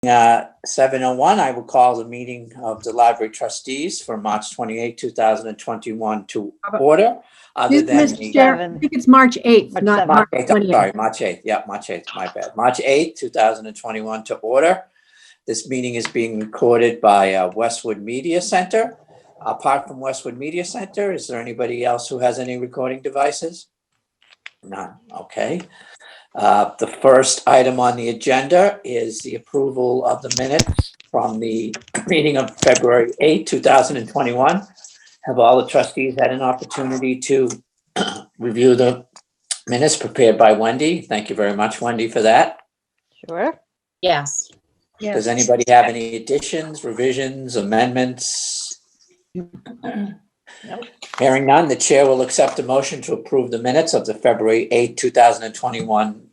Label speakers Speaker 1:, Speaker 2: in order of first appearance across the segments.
Speaker 1: 7:01, I will call the meeting of the Library Trustees for March 28, 2021 to order. Other than
Speaker 2: Mr. Chair, I think it's March 8th, not March 28th.
Speaker 1: Sorry, March 8th. Yeah, March 8th, my bad. March 8th, 2021 to order. This meeting is being recorded by Westwood Media Center. Apart from Westwood Media Center, is there anybody else who has any recording devices? None. Okay. The first item on the agenda is the approval of the minutes from the meeting of February 8, 2021. Have all the trustees had an opportunity to review the minutes prepared by Wendy? Thank you very much, Wendy, for that.
Speaker 3: Sure.
Speaker 4: Yes.
Speaker 1: Does anybody have any additions, revisions, amendments?
Speaker 4: Nope.
Speaker 1: Hearing none, the chair will accept a motion to approve the minutes of the February 8, 2021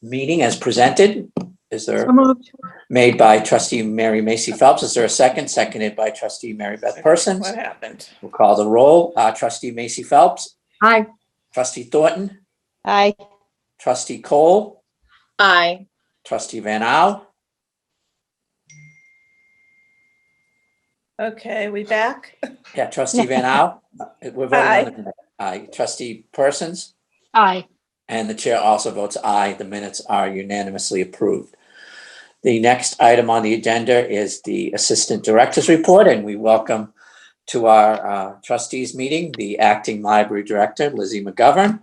Speaker 1: meeting as presented. Is there?
Speaker 2: So moved.
Speaker 1: Made by trustee Mary Macy Phelps. Is there a second? Seconded by trustee Mary Beth Persons.
Speaker 4: What happened?
Speaker 1: We'll call the roll. Trustee Macy Phelps.
Speaker 2: Aye.
Speaker 1: Trustee Thornton.
Speaker 3: Aye.
Speaker 1: Trustee Cole.
Speaker 4: Aye.
Speaker 1: Trustee Van Au.
Speaker 4: Okay, we back?
Speaker 1: Yeah, trustee Van Au. We're voting on the minute. Aye. Trustee Persons.
Speaker 2: Aye.
Speaker 1: And the chair also votes aye. The minutes are unanimously approved. The next item on the agenda is the Assistant Director's Report, and we welcome to our trustees meeting the Acting Library Director, Lizzie McGovern,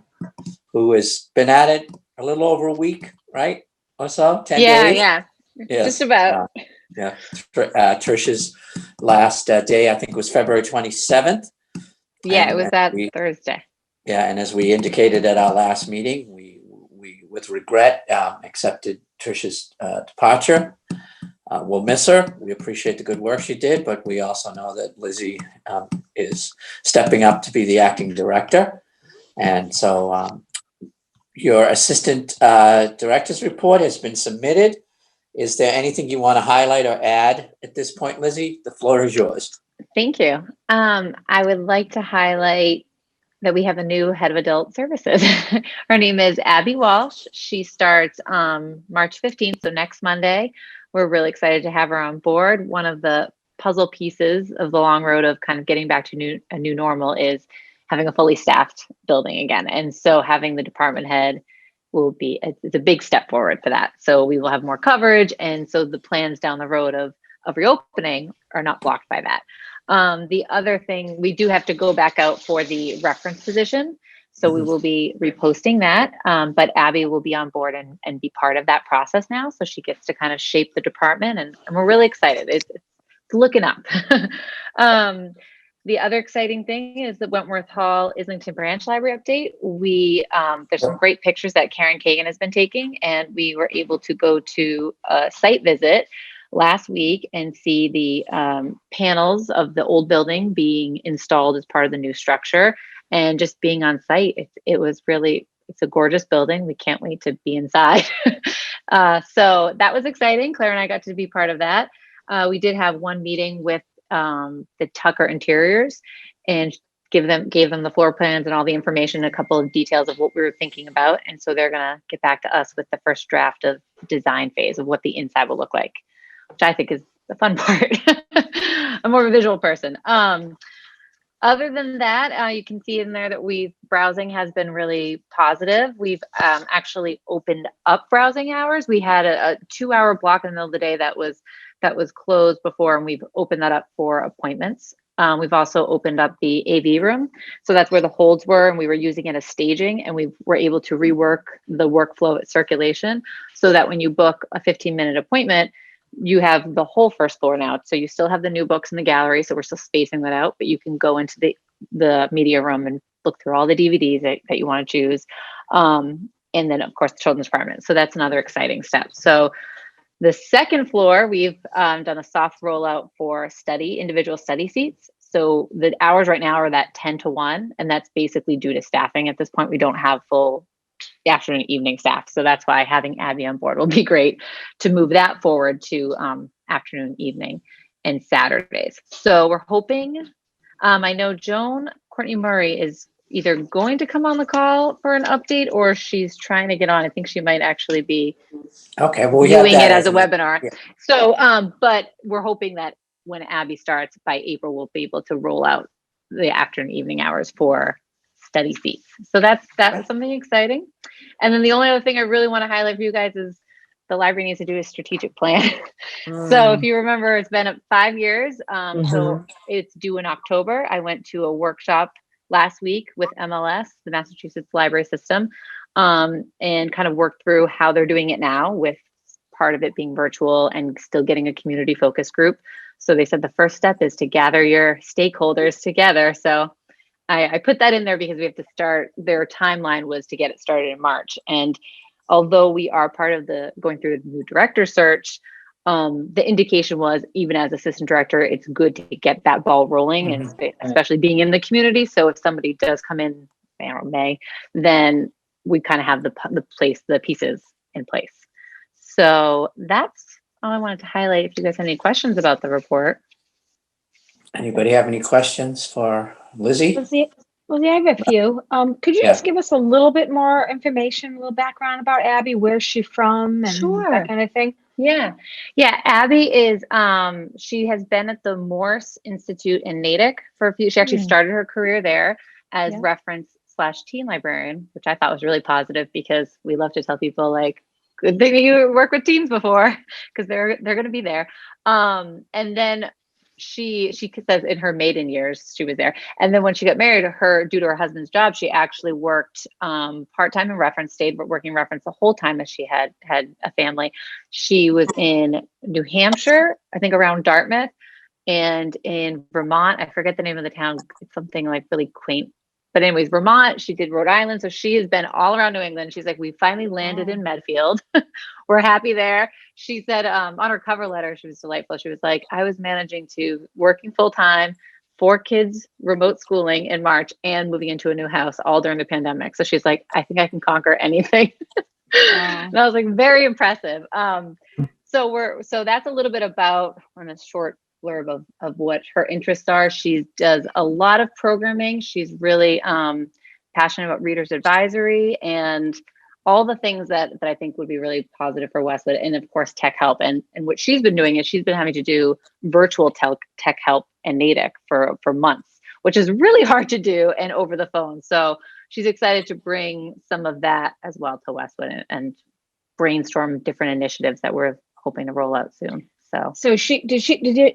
Speaker 1: who has been at it a little over a week, right? Or so? 10 days?
Speaker 3: Yeah.
Speaker 1: Yes.
Speaker 3: Just about.
Speaker 1: Yeah. Tricia's last day, I think, was February 27th.
Speaker 3: Yeah,
Speaker 1: And
Speaker 3: it was that
Speaker 1: we-
Speaker 3: Thursday.
Speaker 1: Yeah, and as we indicated at our last meeting, we with regret accepted Tricia's departure. We'll miss her. We appreciate the good work she did, but we also know that Lizzie is stepping up to be the acting director. And so your assistant director's report has been submitted. Is there anything you want to highlight or add at this point, Lizzie? The floor is yours.
Speaker 3: Thank you. I would like to highlight that we have a new head of adult services. Her name is Abby Walsh. She starts March 15th, so next Monday. We're really excited to have her on board. One of the puzzle pieces of the long road of kind of getting back to a new normal is having a fully staffed building again. And so having the department head will be, it's a big step forward for that. So we will have more coverage. And so the plans down the road of reopening are not blocked by that. The other thing, we do have to go back out for the reference position. So we will be reposting that, but Abby will be on board and be part of that process now. So she gets to kind of shape the department and we're really excited. It's looking up. The other exciting thing is the Wentworth Hall Islington Branch Library update. There's some great pictures that Karen Kagan has been taking, and we were able to go to a site visit last week and see the panels of the old building being installed as part of the new structure, and just being on site. It's a gorgeous building. We can't wait to be inside. So that was exciting. Claire and I got to be part of that. We did have one meeting with the Tucker Interiors and gave them the floor plans and all the information, a couple of details of what we were thinking about. And so they're going to get back to us with the first draft of design phase of what the inside will look like, which I think is the fun part. I'm more of a visual person. Other than that, you can see in there that browsing has been really positive. We've actually opened up browsing hours. We had a 2-hour block in the middle of the day that was closed before, and we've opened that up for appointments. We've also opened up the AV room. So that's where the holds were, and we were using it as staging, and we were able to rework the workflow at circulation so that when you book a 15-minute appointment, you have the whole first floor now. So you still have the new books in the gallery, so we're still spacing that out, but you can go into the media room and look through all the DVDs that you want to choose. And then, of course, the children's department. So that's another exciting step. So the second floor, we've done a soft rollout for individual study seats. So the hours right now are that 10 to 1, and that's basically due to staffing. At this point, we don't have full afternoon evening staff. So that's why having Abby on board will be great to move that forward to afternoon, evening, and Saturdays. So we're hoping, I know Joan Courtney Murray is either going to come on the call for an update or she's trying to get on. I think she might actually be
Speaker 1: Okay, well, we have
Speaker 3: doing
Speaker 1: that
Speaker 3: it as a
Speaker 1: an-
Speaker 3: webinar.
Speaker 1: yeah.
Speaker 3: So, but we're hoping that when Abby starts by April, we'll be able to roll out the afternoon, evening hours for study seats. So that's something exciting. And then the only other thing I really want to highlight for you guys is the library needs to do a strategic plan. So if you remember, it's been 5 years. So it's due in October. I went to a workshop last week with MLS, the Massachusetts Library System, and kind of worked through how they're doing it now, with part of it being virtual and still getting a community focus group. So they said the first step is to gather your stakeholders together. So I put that in there because we have to start, their timeline was to get it started in March. And although we are part of the going through the new director search, the indication was, even as assistant director, it's good to get that ball rolling, and especially being in the community. So if somebody does come in, I don't know, May, then we kind of have the pieces in place. So that's all I wanted to highlight. If you guys have any questions about the report.
Speaker 1: Anybody have any questions for Lizzie?
Speaker 2: Lizzie, I have a few. Could you
Speaker 1: Yeah.
Speaker 2: just give us a little bit more information, a little background about Abby? Where's she from and
Speaker 3: Sure.
Speaker 2: that kind of thing?
Speaker 3: Yeah. Abby is, she has been at the Morse Institute in Natick for a few, she actually started her career there as reference/teen librarian, which I thought was really positive, because we love to tell people, like, good thing you work with teens before, because they're going to be there. And then she says in her maiden years she was there, and then when she got married, due to her husband's job, she actually worked part-time in reference, stayed working reference the whole time as she had a family. She was in New Hampshire, I think around Dartmouth, and in Vermont, I forget the name of the town, it's something like really quaint. But anyways, Vermont, she did Rhode Island. So she has been all around New England. She's like, we finally landed in Medfield. We're happy there. She said on her cover letter, she was delightful. She was like, I was managing to working full time, 4 kids, remote schooling in March, and moving into a new house all during the pandemic. So she's like, I think I can conquer anything. And I was like, very impressive. So that's a little bit about, on a short blurb of what her interests are. She does a lot of programming. She's really passionate about readers advisory and all the things that I think would be really positive for Westwood, and of course tech help. And what she's been doing is she's been having to do virtual tech help in Natick for months, which is really hard to do and over the phone. So she's excited to bring some of that as well to Westwood and brainstorm different initiatives that we're hoping to roll out soon.
Speaker 2: So did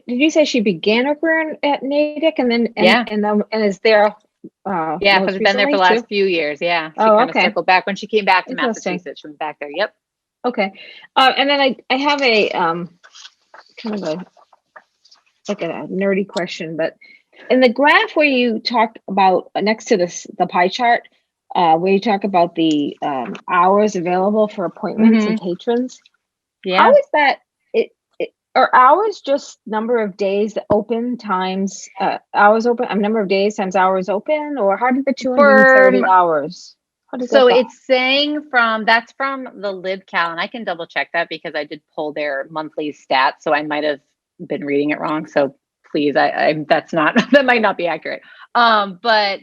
Speaker 2: you say she began her career at Natick and then and is there
Speaker 3: because it's been there for the last few years. She kind of circled back when she came back to Massachusetts. She went back there. Yep.
Speaker 2: Okay. And then I have a kind of a nerdy question, but in the graph where you talk about next to the pie chart, where you talk about the hours available for appointments and patrons, how is that? Are hours just number of days open times hours open? Number of days times hours open, or how did the 230 hours?
Speaker 3: So it's saying that's from the LibCal, and I can double check that because I did pull their monthly stats, so I might have been reading it wrong. So please, that might not be accurate. But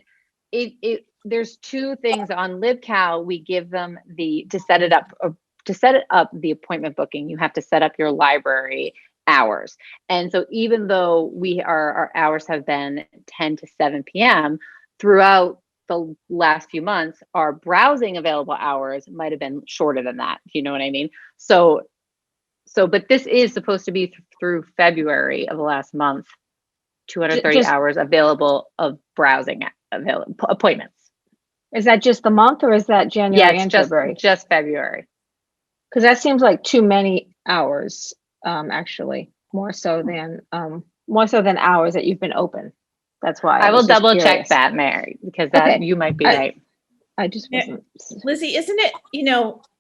Speaker 3: there's 2 things on LibCal. We give them to set it up the appointment booking, you have to set up your library hours. And so even though our hours have been 10 to 7 p.m. throughout the last few months, our browsing available hours might have been shorter than that. You know what I mean? So, but this is supposed to be through February of the last month, 230 hours available of browsing appointments.
Speaker 2: Is that just the month, or is that January and February?
Speaker 3: Just February.
Speaker 2: Because that seems like too many hours, actually, more so than hours that you've been open. That's why
Speaker 3: I will double check that, Mary, because you might be right.
Speaker 2: I just wasn't.
Speaker 5: Lizzie, isn't it,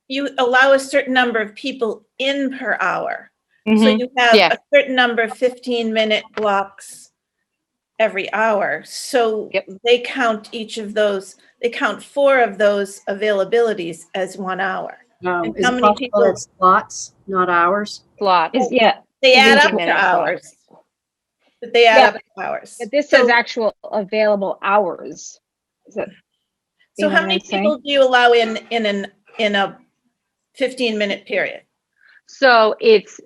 Speaker 5: you allow a certain number of people in per hour. So you have a certain number of 15-minute blocks every hour. So they count each of those, they count 4 of those availabilities as 1 hour.
Speaker 6: And how many people? It's slots, not hours.
Speaker 3: Slots.
Speaker 5: They add up to hours. But they add up to hours.
Speaker 2: But this says actual available hours.
Speaker 5: So
Speaker 2: know
Speaker 5: how
Speaker 2: what
Speaker 5: many
Speaker 2: I'm saying?
Speaker 5: people do you allow in a 15-minute period?
Speaker 3: So it's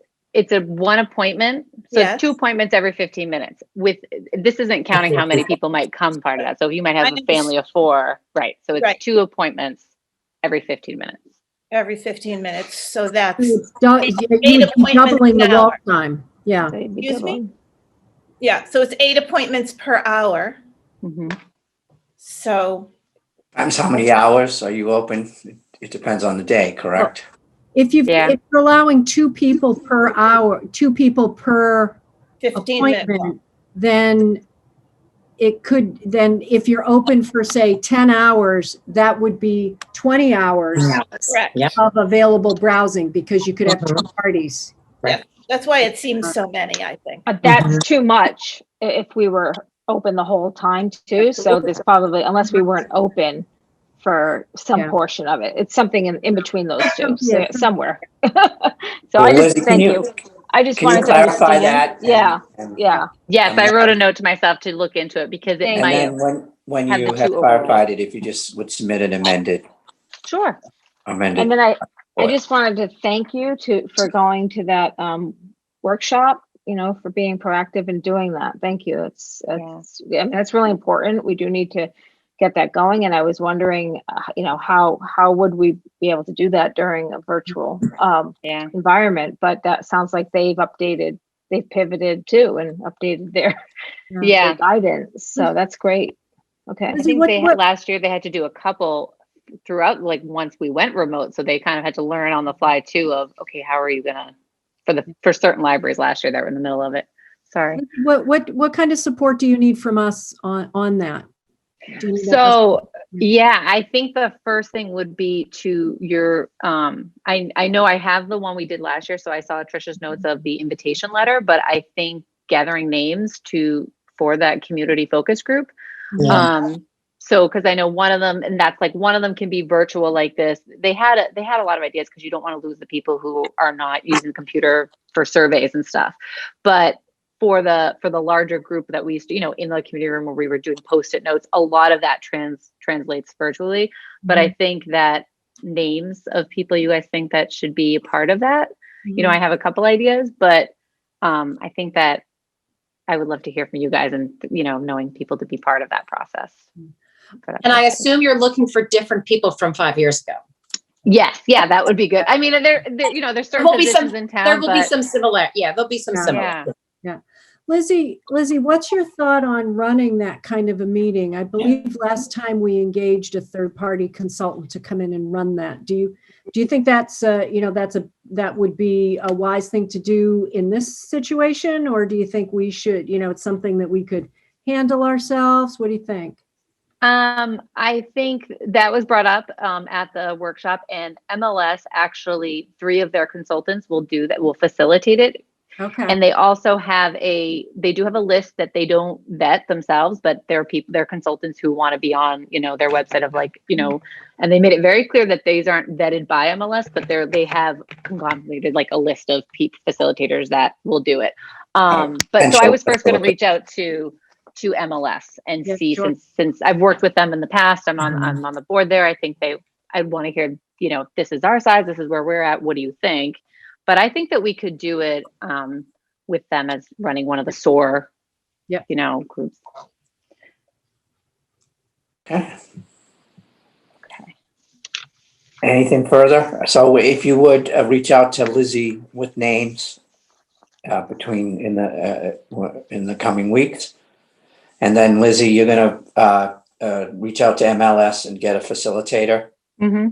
Speaker 3: a one appointment. So
Speaker 5: Yes.
Speaker 3: it's 2 appointments every 15 minutes. This isn't counting how many people might come part of that. So you might have
Speaker 5: I
Speaker 3: a family of 4, right? So it's
Speaker 5: Right.
Speaker 3: 2 appointments every 15 minutes.
Speaker 5: Every 15 minutes, so that's,
Speaker 6: It's dou-
Speaker 5: Eight
Speaker 6: you would be
Speaker 5: appointments
Speaker 6: doubling the
Speaker 5: an
Speaker 6: walk
Speaker 5: hour.
Speaker 6: time. Yeah.
Speaker 2: So you'd be
Speaker 5: Excuse me?
Speaker 2: doubling.
Speaker 5: yeah, so it's 8 appointments per hour,
Speaker 3: Mhm.
Speaker 5: so,
Speaker 1: Times how many hours are you open? It depends on the day, correct?
Speaker 6: If
Speaker 3: Yeah.
Speaker 6: if you're allowing 2 people per hour, 2 people per
Speaker 5: 15-minute block.
Speaker 6: appointment, then then if you're open for, say, 10 hours, that would be 20 hours
Speaker 5: Correct.
Speaker 4: Yeah.
Speaker 6: of available browsing because you could have 2 parties.
Speaker 5: That's why it seems so many, I think.
Speaker 2: But that's too much if we were open the whole time too. So there's probably, unless we weren't open for some
Speaker 6: Yeah.
Speaker 2: portion of it, it's something in between those two,
Speaker 6: Yeah.
Speaker 2: somewhere. So
Speaker 1: Well,
Speaker 2: I just,
Speaker 1: Lizzie,
Speaker 2: thank you. I just
Speaker 1: Can you
Speaker 2: wanted to
Speaker 1: clarify
Speaker 2: understand.
Speaker 1: that?
Speaker 2: Yeah, yeah.
Speaker 3: Yes, I wrote a note to myself to look into it because it
Speaker 2: Thank
Speaker 1: And
Speaker 3: might.
Speaker 1: then when
Speaker 3: have
Speaker 1: you
Speaker 3: the
Speaker 1: have
Speaker 3: 2
Speaker 1: clarified it, if you just would submit an amended.
Speaker 3: Sure.
Speaker 2: And then I just wanted to thank you for going to that workshop, for being proactive and doing that. Thank you. I mean, that's really important. We do need to get that going. And I was wondering, how would we be able to do that during a virtual environment? But that sounds like they've pivoted too and updated their
Speaker 3: Yeah.
Speaker 2: guidance. So that's great. Okay.
Speaker 3: I think last year they had to do a couple throughout, like once we went remote. So they kind of had to learn on the fly too of, okay, how are you gonna, for certain libraries last year that were in the middle of it. Sorry.
Speaker 6: What kind of support do you need from us on that? Do you need
Speaker 3: So yeah, I think the first thing would be to your, I know I have the one we did last year. So I saw Trisha's notes of the invitation letter, but I think gathering names for that community focus group. So, cause I know one of them, and that's like, one of them can be virtual like this. They had a lot of ideas cause you don't want to lose the people who are not using the computer for surveys and stuff. But for the larger group that we used to, in the community room where we were doing Post-it notes, a lot of that translates virtually. But I think that names of people you guys think that should be a part of that, I have a couple ideas, but I think that I would love to hear from you guys and, knowing people to be part of that process.
Speaker 4: And I assume you're looking for different people from 5 years ago.
Speaker 3: Yes. Yeah, that would be good. I mean, there's certain positions in town.
Speaker 4: There will be some similar. Yeah, there'll be some similar.
Speaker 6: Yeah. Lizzie, what's your thought on running that kind of a meeting? I believe last time we engaged a third-party consultant to come in and run that. Do you think that's that would be a wise thing to do in this situation, or do you think we should, it's something that we could handle ourselves? What do you think?
Speaker 3: I think that was brought up at the workshop, and MLS actually 3 of their consultants will facilitate it.
Speaker 6: Okay.
Speaker 3: And they also have a list that they don't vet themselves, but they're consultants who want to be on, their website of like, and they made it very clear that these aren't vetted by MLS, but they have congratulated like a list of facilitators that will do it. But so I was first going to reach out to MLS and see,
Speaker 6: sure.
Speaker 3: since I've worked with them in the past, I'm on the board there. I think I'd want to hear, this is our size, this is where we're at. What do you think? But I think that we could do it with them as running one of the SOAR, groups.
Speaker 1: Okay. Anything further? So if you would reach out to Lizzie with names in the coming weeks. And then Lizzie, you're gonna reach out to MLS and get a facilitator.
Speaker 3: Mm-hmm.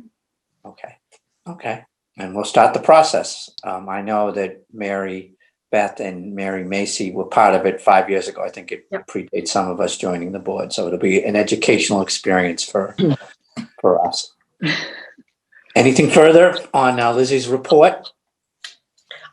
Speaker 1: Okay. And we'll start the process. I know that Mary Beth and Mary Macy were part of it 5 years ago. I think it predates some of us joining the board. So it'll be an educational experience for us. Anything further on Lizzie's report?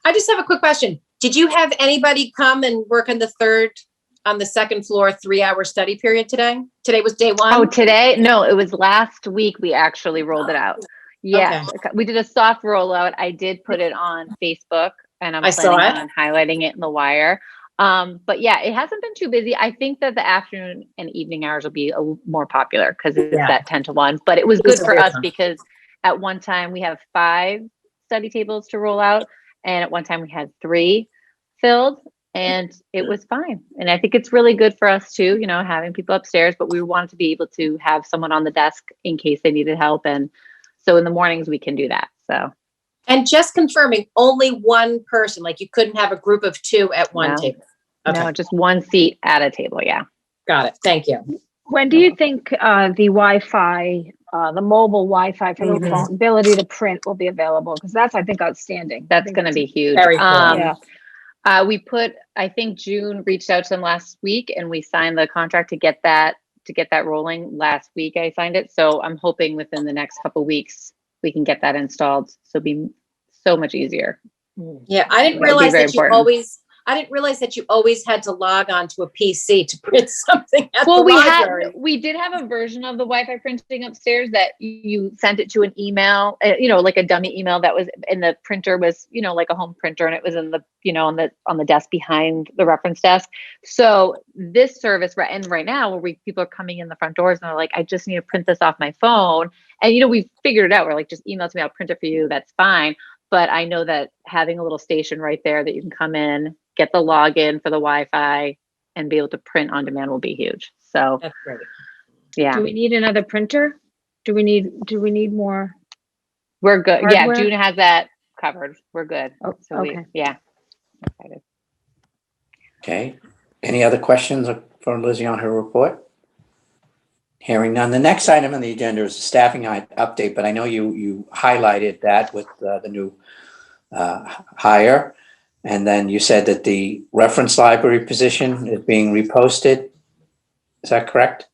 Speaker 4: I just have a quick question. Did you have anybody come and work on the second floor 3-hour study period today? Today was day 1?
Speaker 3: Oh, today? No, it was last week we actually rolled it out. Yes, okay. We did a soft rollout. I did put it on Facebook, and I'm planning on highlighting it in the wire. But yeah, it hasn't been too busy. I think that the afternoon and evening hours will be more popular because it's
Speaker 4: Yeah.
Speaker 3: that 10 to 1. But it was
Speaker 4: It was
Speaker 3: good
Speaker 4: a
Speaker 3: for
Speaker 4: good
Speaker 3: us
Speaker 4: one.
Speaker 3: because at one time we have 5 study tables to roll out, and at one time we had 3 filled, and it was fine. And I think it's really good for us too, you know, having people upstairs, but we wanted to be able to have someone on the desk in case they needed help. And so in the mornings we can do that. So
Speaker 4: And just confirming, only one person, like you couldn't have a group of 2 at one
Speaker 3: No.
Speaker 4: table. Okay,
Speaker 3: no, just 1 seat at a table. Yeah.
Speaker 4: got it. Thank you.
Speaker 2: When do you think the Wi-Fi, the mobile Wi-Fi for the
Speaker 4: Mhm.
Speaker 2: phone, ability to print will be available? Because that's, I think, outstanding.
Speaker 3: That's going to be huge.
Speaker 4: Very cool.
Speaker 2: Yeah.
Speaker 3: I think June reached out to them last week and we signed the contract to get that rolling last week. I signed it. So I'm hoping within the next couple of weeks, we can get that installed. So it'll be so much easier.
Speaker 4: Yeah, I didn't
Speaker 3: That'd be
Speaker 4: realize
Speaker 3: very
Speaker 4: that you
Speaker 3: important.
Speaker 4: I didn't realize that you always had to log on to a PC to print something at the
Speaker 3: Well,
Speaker 4: library.
Speaker 3: we did have a version of the Wi-Fi printing upstairs that you sent it to an email, you know, like a dummy email that was, and the printer was, you know, like a home printer, and it was in the, you know, on the desk behind the reference desk. So this service, and right now where people are coming in the front doors and they're like, I just need to print this off my phone. And, you know, we've figured it out. We're like, just email it to me, I'll print it for you. That's fine. But I know that having a little station right there that you can come in, get the login for the Wi-Fi, and be able to print on demand will be huge. So
Speaker 4: That's great.
Speaker 3: yeah,
Speaker 2: Do we need another printer? Do we need more?
Speaker 3: we're good.
Speaker 2: hardware?
Speaker 3: Yeah, June has that covered. We're good.
Speaker 2: Oh,
Speaker 3: So
Speaker 2: okay.
Speaker 3: yeah. Excited.
Speaker 1: Okay. Any other questions for Lizzie on her report? Hearing none. The next item on the agenda is a staffing update, but I know you highlighted that with the new hire. And then you said that the reference library position is being reposted. Is that correct?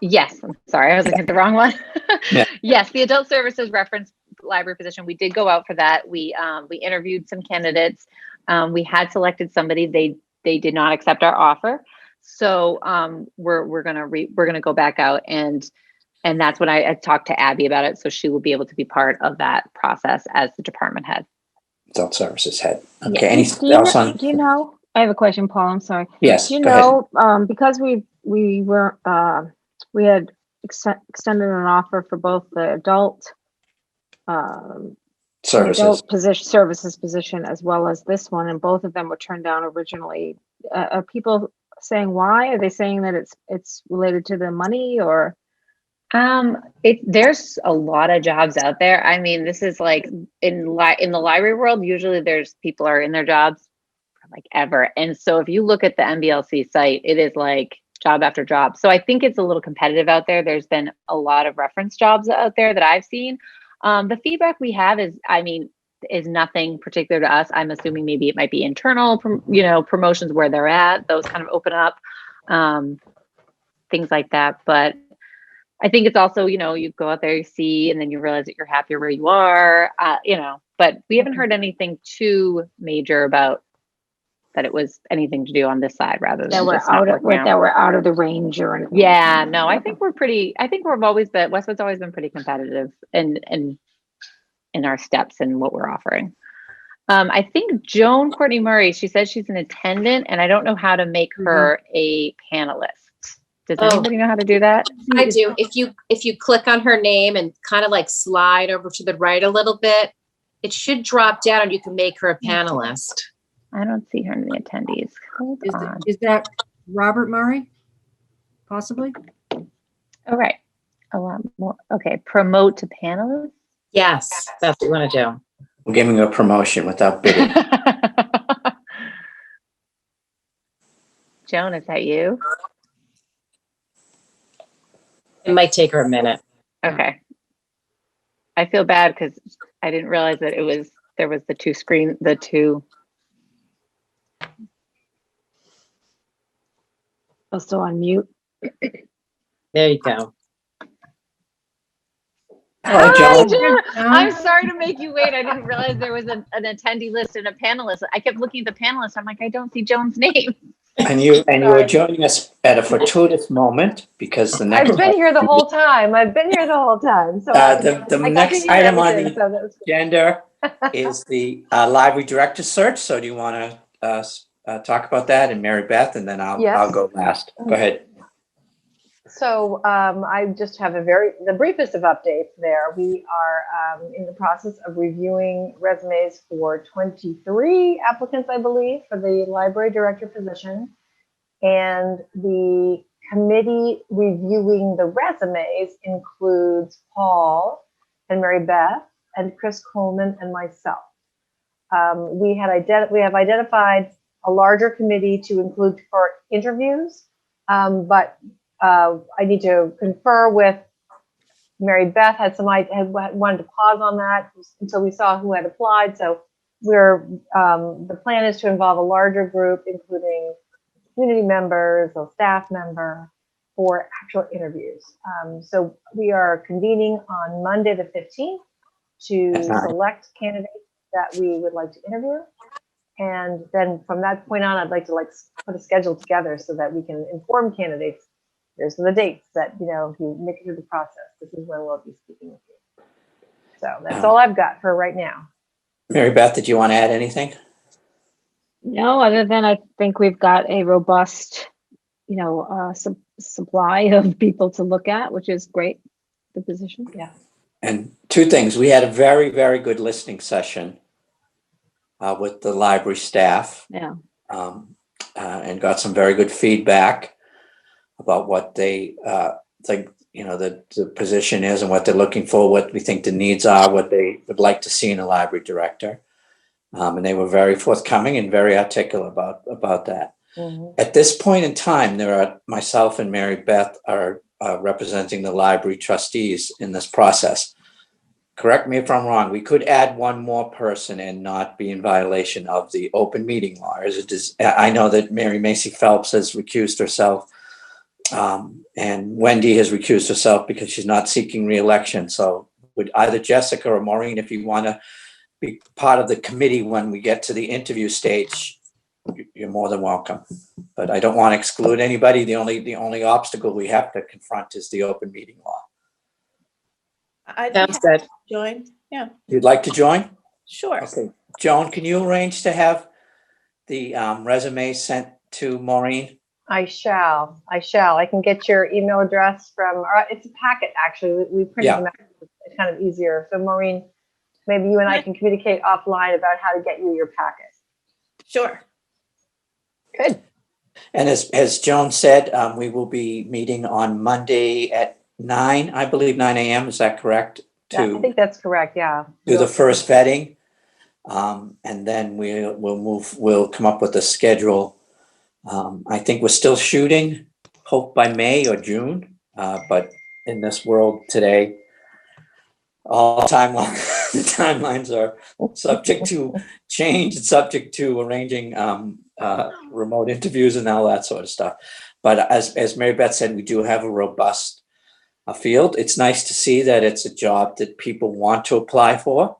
Speaker 3: Yes, I'm sorry, I was looking at the wrong one.
Speaker 1: Yeah.
Speaker 3: Yes, the adult services reference library position, we did go out for that. We interviewed some candidates. We had selected somebody. They did not accept our offer. So we're gonna go back out, and that's when I talked to Abby about it. So she will be able to be part of that process as the department head.
Speaker 1: Adult services head. Okay.
Speaker 2: Yeah.
Speaker 1: Anything else on?
Speaker 2: Do you know? I have a question, Paul. I'm sorry.
Speaker 1: Yes.
Speaker 2: Do you
Speaker 1: Go ahead.
Speaker 2: know? Because we had extended an offer for both the adult
Speaker 1: Services.
Speaker 2: services position as well as this one, and both of them were turned down originally. Are people saying why? Are they saying that it's related to the money, or?
Speaker 3: There's a lot of jobs out there. I mean, this is like in the library world, usually there's people are in their jobs for like ever. And so if you look at the MBLC site, it is like job after job. So I think it's a little competitive out there. There's been a lot of reference jobs out there that I've seen. The feedback we have is nothing particular to us. I'm assuming maybe it might be internal, promotions where they're at, those kind of open up, things like that. But I think it's also, you go out there, you see, and then you realize that you're happier where you are, but we haven't heard anything too major about that it was anything to do on this side rather than
Speaker 2: That we're
Speaker 3: just not working out.
Speaker 2: that we're out of the range or anything.
Speaker 3: Yeah, no, I think Westwood's always been pretty competitive in our steps and what we're offering. I think Joan Courtney Murray, she says she's an attendant, and I don't know how to make her a panelist. Does anybody know how to do that?
Speaker 4: I do. If you click on her name and kind of like slide over to the right a little bit, it should drop down and you can make her a panelist.
Speaker 3: I don't see her in the attendees. Hold on.
Speaker 6: Is that Robert Murray? Possibly?
Speaker 3: All right. A lot more. Okay. Promote to panelists.
Speaker 4: Yes, that's what you want to do.
Speaker 1: We're giving her a promotion without bidding.
Speaker 3: Joan, is that you?
Speaker 4: It might take her a minute.
Speaker 3: Okay. I feel bad because I didn't realize that there was the two.
Speaker 2: Oh, still on mute.
Speaker 4: There you go.
Speaker 1: Hello,
Speaker 3: Hi,
Speaker 1: Joan.
Speaker 3: Joan. I'm sorry to make you wait. I didn't realize there was an attendee list and a panelist. I kept looking at the panelists. I'm like, I don't see Joan's name.
Speaker 1: And you were joining us at a fortuitous moment because the next.
Speaker 7: I've been here the whole time. So
Speaker 1: the
Speaker 7: I
Speaker 1: next
Speaker 7: continue
Speaker 1: item on
Speaker 7: everything,
Speaker 1: the agenda is the library director search. So do you want to talk about that, and Mary Beth, and then I'll
Speaker 7: Yes.
Speaker 1: go last. Go ahead.
Speaker 7: So I just have the briefest of updates there. We are in the process of reviewing resumes for 23 applicants, I believe, for the library director position. And the committee reviewing the resumes includes Paul and Mary Beth and Chris Coleman and myself. We have identified a larger committee to include for interviews, but I need to confer with Mary Beth. Had wanted to pause on that until we saw who had applied. So the plan is to involve a larger group, including community members or staff member, for actual interviews. So we are convening on Monday the 15th to
Speaker 1: That's nice.
Speaker 7: select candidates that we would like to interview. And then from that point on, I'd like to put a schedule together so that we can inform candidates. Here's the dates that, if you make it through the process, this is when we'll be speaking with you. So that's all I've got for right now.
Speaker 1: Mary Beth, did you want to add anything?
Speaker 2: No, other than I think we've got a robust, supply of people to look at, which is great, the position.
Speaker 7: Yeah.
Speaker 1: And two things. We had a very, very good listening session with the library staff.
Speaker 2: Yeah.
Speaker 1: And got some very good feedback about what they think, the position is and what they're looking for, what we think the needs are, what they would like to see in a library director. And they were very forthcoming and very articulate about that.
Speaker 7: Mm-hmm.
Speaker 1: At this point in time, myself and Mary Beth are representing the library trustees in this process. Correct me if I'm wrong. We could add one more person and not be in violation of the open meeting law. I know that Mary Macy Phelps has recused herself, and Wendy has recused herself because she's not seeking re-election. So would either Jessica or Maureen, if you want to be part of the committee when we get to the interview stage, you're more than welcome. But I don't want to exclude anybody. The only obstacle we have to confront is the open meeting law.
Speaker 5: I'd
Speaker 4: Sounds good.
Speaker 5: join. Yeah,
Speaker 1: You'd like to join?
Speaker 5: sure.
Speaker 1: Okay. Joan, can you arrange to have the resume sent to Maureen?
Speaker 7: I shall. I can get your email address it's a packet, actually. We printed them out. It's kind of easier. So Maureen, maybe you and I can communicate offline about how to get you your packet.
Speaker 5: Sure.
Speaker 7: Good.
Speaker 1: And as Joan said, we will be meeting on Monday at 9, I believe 9 a.m. Is that correct?
Speaker 7: Yeah, I think that's correct. Yeah.
Speaker 1: Do the first vetting. And then we'll come up with a schedule. I think we're still shooting, hope by May or June. But in this world today, all timelines are subject to change and subject to arranging remote interviews and all that sort of stuff. But as Mary Beth said, we do have a robust field. It's nice to see that it's a job that people want to apply for.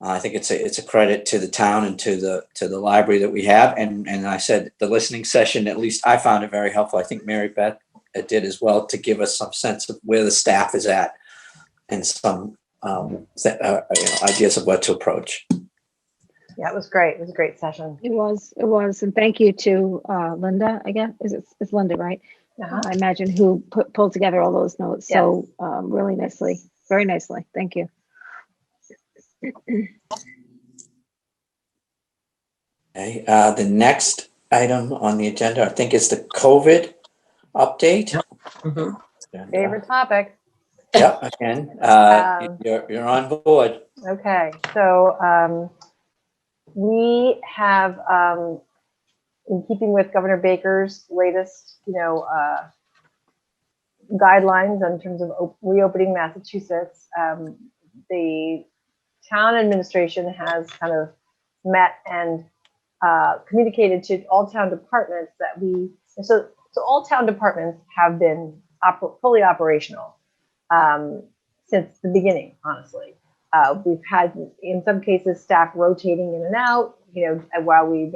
Speaker 1: I think it's a credit to the town and to the library that we have. And I said the listening session, at least I found it very helpful. I think Mary Beth did as well, to give us some sense of where the staff is at and some ideas of what to approach.
Speaker 7: Yeah, it was great. It was a great session.
Speaker 2: It was. And thank you to Linda, I guess. It's Linda, right?
Speaker 7: Uh-huh.
Speaker 2: I imagine, who pulled together all those notes.
Speaker 7: Yes.
Speaker 2: So really nicely, very nicely. Thank you.
Speaker 1: Okay, the next item on the agenda, I think, is the COVID update.
Speaker 4: Mhm.
Speaker 1: And,
Speaker 7: Favorite topic.
Speaker 1: Yep, again, you're on board.
Speaker 7: Okay, so we have, in keeping with Governor Baker's latest, guidelines in terms of reopening Massachusetts, the town administration has kind of met and communicated to all town departments that so all town departments have been fully operational since the beginning, honestly. We've had, in some cases, staff rotating in and out, while we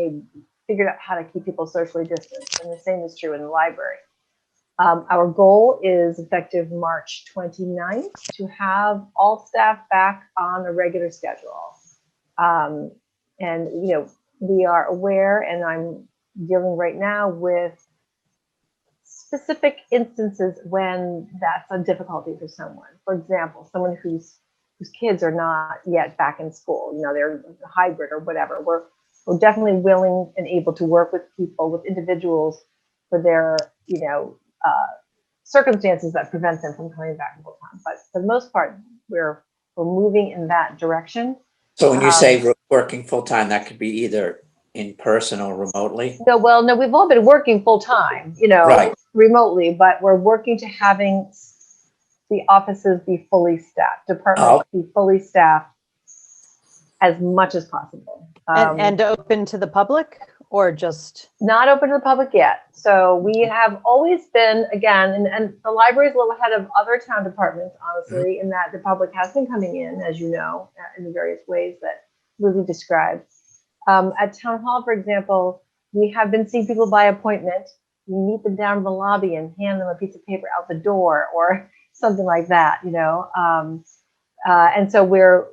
Speaker 7: figured out how to keep people socially distanced. And the same is true in the library. Our goal is effective March 29th to have all staff back on a regular schedule. And, we are aware, and I'm dealing right now with specific instances when that's a difficulty for someone. For example, someone whose kids are not yet back in school, they're hybrid or whatever. We're definitely willing and able to work with people, with individuals for their, circumstances that prevent them from coming back full time. But for the most part, we're moving in that direction.
Speaker 1: So when you say working full-time, that could be either in person or remotely?
Speaker 7: No, we've all been working full time,
Speaker 1: Right.
Speaker 7: remotely, but we're working to having the offices be fully staffed, departments be fully staffed as much as possible.
Speaker 8: And open to the public, or just?
Speaker 7: Not open to the public yet. So we have always been, again, and the library is a little ahead of other town departments, honestly, in that the public has been coming in, as you know, in the various ways that Lizzie described. At Town Hall, for example, we have been seeing people by appointment. We meet them down in the lobby and hand them a piece of paper out the door or something like that, and so we're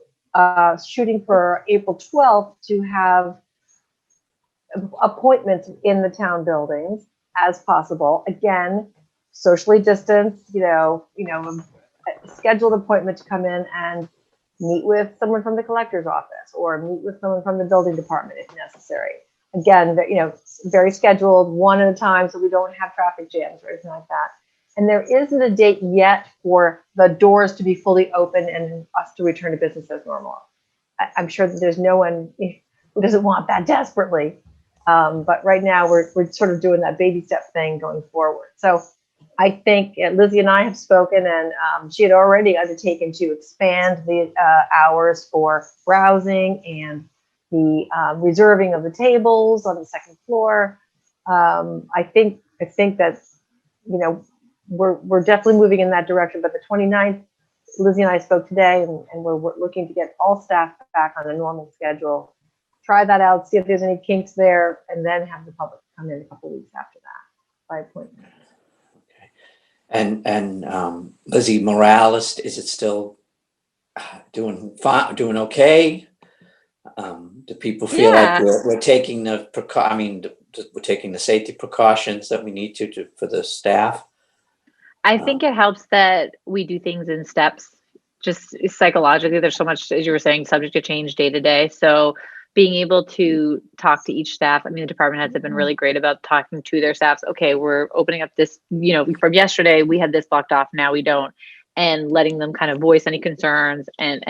Speaker 7: shooting for April 12th to have appointments in the town buildings as possible. Again, socially distanced, a scheduled appointment to come in and meet with someone from the collector's office or meet with someone from the building department if necessary. Again, very scheduled, one at a time, so we don't have traffic jams or anything like that. And there isn't a date yet for the doors to be fully open and us to return to business as normal. I'm sure that there's no one who doesn't want that desperately. But right now we're sort of doing that baby step thing going forward. So I think Lizzie and I have spoken, and she had already undertaken to expand the hours for browsing and the reserving of the tables on the second floor. I think that, we're definitely moving in that direction, but the 29th, Lizzie and I spoke today, and we're looking to get all staff back on a normal schedule. Try that out, see if there's any kinks there, and then have the public come in a couple weeks after that by appointment.
Speaker 1: Okay. And Lizzie, morale is it still doing fine, doing okay? Do people feel like we're taking we're taking the safety precautions that we need to for the staff?
Speaker 3: I think it helps that we do things in steps. Just psychologically, there's so much, as you were saying, subject to change day to day. So being able to talk to each staff, the department heads have been really great about talking to their staffs. Okay, we're opening up this, from yesterday, we had this blocked off, now we don't. And letting them kind of voice any concerns. And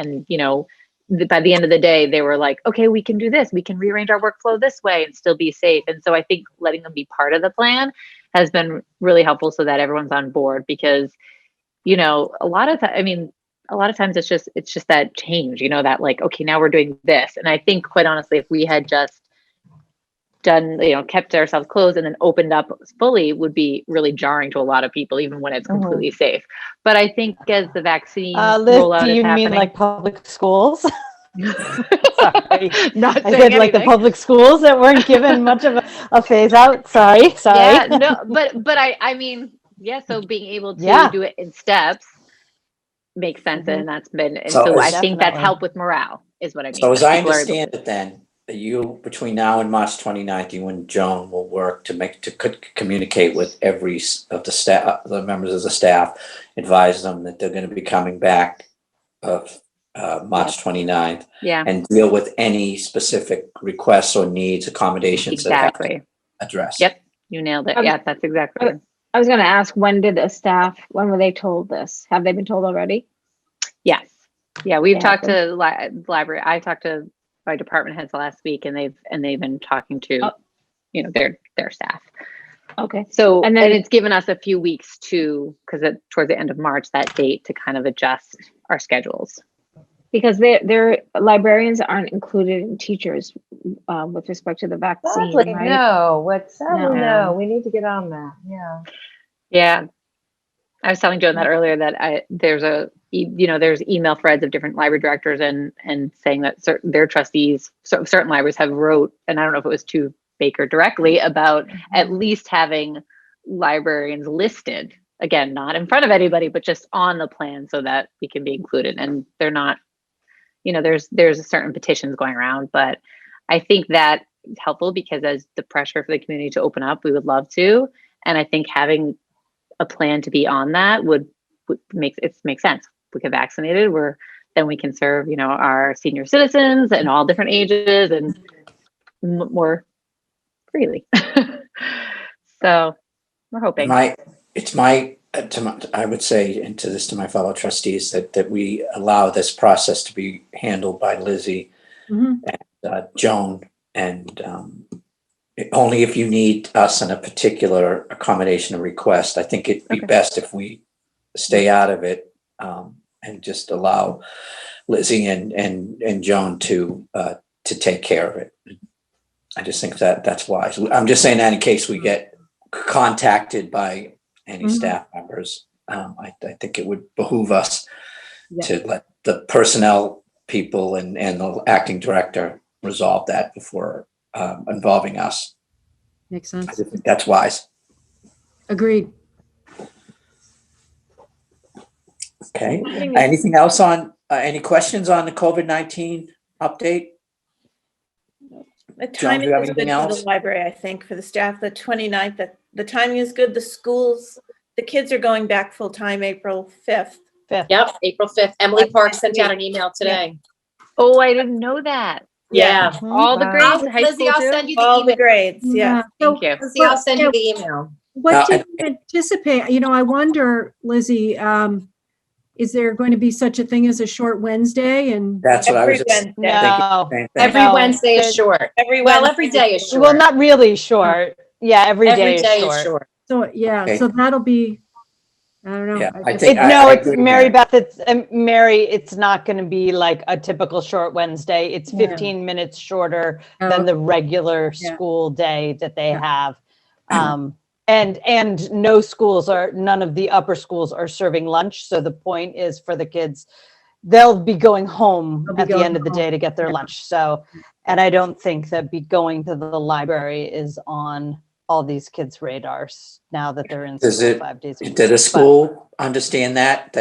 Speaker 3: by the end of the day, they were like, okay, we can do this. We can rearrange our workflow this way and still be safe. And so I think letting them be part of the plan has been really helpful so that everyone's on board, because, a lot of times it's just that change, that like, okay, now we're doing this. And I think quite honestly, if we had just done, kept ourselves closed and then opened up fully, would be really jarring to a lot of people, even when it's completely safe. But I think as the vaccine rollout
Speaker 8: do you
Speaker 3: is happening,
Speaker 8: mean like public schools? Sorry,
Speaker 3: not
Speaker 8: I
Speaker 3: saying
Speaker 8: did like the
Speaker 3: anything.
Speaker 8: public schools that weren't given much of a phase out. Sorry.
Speaker 3: Yeah, no, but I mean, yeah. So being able to do it in steps makes sense, and that's been, and
Speaker 1: So
Speaker 3: so I
Speaker 1: as-
Speaker 3: think that's helped with morale, is what I mean.
Speaker 1: So as
Speaker 3: that
Speaker 1: I
Speaker 3: people are able
Speaker 1: understand it, then you between now and March 29th, you and Joan will work to communicate with every of the staff, the members of the staff, advise them that they're going to be coming back of March 29th,
Speaker 3: Yeah,
Speaker 1: and deal with any specific requests or needs, accommodations that have to
Speaker 3: exactly.
Speaker 1: be addressed.
Speaker 3: Yep, you nailed it.
Speaker 2: Um,
Speaker 3: Yeah, that's exactly it.
Speaker 2: I was going to ask, when were they told this? Have they been told already?
Speaker 3: Yes. Yeah, we've
Speaker 2: Yeah,
Speaker 3: talked to the library. I talked to my department heads last week, and they've been talking to, their staff.
Speaker 2: Okay.
Speaker 3: So,
Speaker 2: And
Speaker 3: and
Speaker 2: then-
Speaker 3: it's given us a few weeks because towards the end of March, that date, to kind of adjust our schedules.
Speaker 2: Because their librarians aren't included in teachers with respect to the vaccine,
Speaker 7: Sadly,
Speaker 2: right?
Speaker 7: no.
Speaker 3: No.
Speaker 7: No. We need to get on that. Yeah.
Speaker 3: Yeah. I was telling Joan that earlier, that there's email threads of different library directors and saying that their trustees, certain libraries have wrote, and I don't know if it was to Baker directly, about at least having librarians listed, again, not in front of anybody, but just on the plan so that we can be included. And they're not, there's a certain petitions going around, but I think that helpful because as the pressure for the community to open up, we would love to. And I think having a plan to be on that would make sense. We get vaccinated, then we can serve, our senior citizens and all different ages and more freely. So we're hoping.
Speaker 1: I would say, and to my fellow trustees, that we allow this process to be handled by Lizzie
Speaker 6: Mhm.
Speaker 1: and Joan, and only if you need us in a particular accommodation or request. I think it'd be
Speaker 3: Okay.
Speaker 1: best if we stay out of it and just allow Lizzie and Joan to take care of it. I just think that's wise. I'm just saying that in case we get contacted by any
Speaker 6: Mhm.
Speaker 1: staff members, I think it would behoove us
Speaker 6: Yeah.
Speaker 1: to let the personnel people and the acting director resolve that before involving us.
Speaker 6: Makes
Speaker 1: I
Speaker 6: sense.
Speaker 1: just think that's wise.
Speaker 6: Agreed.
Speaker 1: Okay. Anything else on, any questions on the COVID-19 update?
Speaker 5: The
Speaker 1: John, do
Speaker 5: timing
Speaker 1: you have
Speaker 5: is
Speaker 1: anything
Speaker 5: good for
Speaker 1: else?
Speaker 5: the library, I think, for the staff, the 29th, the timing is good. The schools, the kids are going back full-time April 5th.
Speaker 4: Yep, April 5th. Emily Park sent out an email today.
Speaker 3: Oh, I didn't know that.
Speaker 4: Yeah.
Speaker 3: All the
Speaker 8: Wow.
Speaker 3: grades in high
Speaker 4: Lizzie,
Speaker 3: school
Speaker 4: I'll
Speaker 3: too?
Speaker 4: send you the
Speaker 5: All the
Speaker 4: email.
Speaker 5: grades, yeah.
Speaker 3: Thank you.
Speaker 4: Lizzie, I'll send you the email.
Speaker 6: What
Speaker 1: Now,
Speaker 6: did you anticipate? I wonder, Lizzie, is there going to be such a thing as a short Wednesday? And
Speaker 1: That's what I was
Speaker 5: Every
Speaker 1: just
Speaker 5: Wednesday.
Speaker 1: thinking.
Speaker 8: No.
Speaker 1: Same thing.
Speaker 4: Every
Speaker 8: No,
Speaker 4: Wednesday is short.
Speaker 5: Every
Speaker 4: Well,
Speaker 5: Wednesday.
Speaker 4: every day is short.
Speaker 8: Well, not really short. Yeah, every
Speaker 4: Every
Speaker 8: day
Speaker 4: day
Speaker 8: is
Speaker 4: is
Speaker 8: short.
Speaker 4: short.
Speaker 6: so, yeah,
Speaker 1: Okay.
Speaker 6: so that'll be, I don't know.
Speaker 1: Yeah, I
Speaker 6: guess-
Speaker 1: think
Speaker 8: No,
Speaker 1: I
Speaker 8: it's
Speaker 1: agree,
Speaker 8: Mary
Speaker 1: Mary.
Speaker 8: Beth. It's Mary. It's not going to be like a typical short Wednesday. It's
Speaker 6: Yeah.
Speaker 8: 15 minutes shorter
Speaker 6: Oh,
Speaker 8: than the regular
Speaker 6: Yeah.
Speaker 8: school day that they
Speaker 6: Yeah.
Speaker 8: have. And none of the upper schools are serving lunch. So the point is for the kids, they'll be going home
Speaker 6: They'll be
Speaker 8: at the
Speaker 6: going
Speaker 8: end of the
Speaker 6: home.
Speaker 8: day to get their
Speaker 6: Yeah.
Speaker 8: lunch. So, and I don't think that going to the library is on all these kids' radars now that they're in
Speaker 1: Does
Speaker 8: school
Speaker 1: it-
Speaker 8: 5 days a week.
Speaker 1: Did the school understand that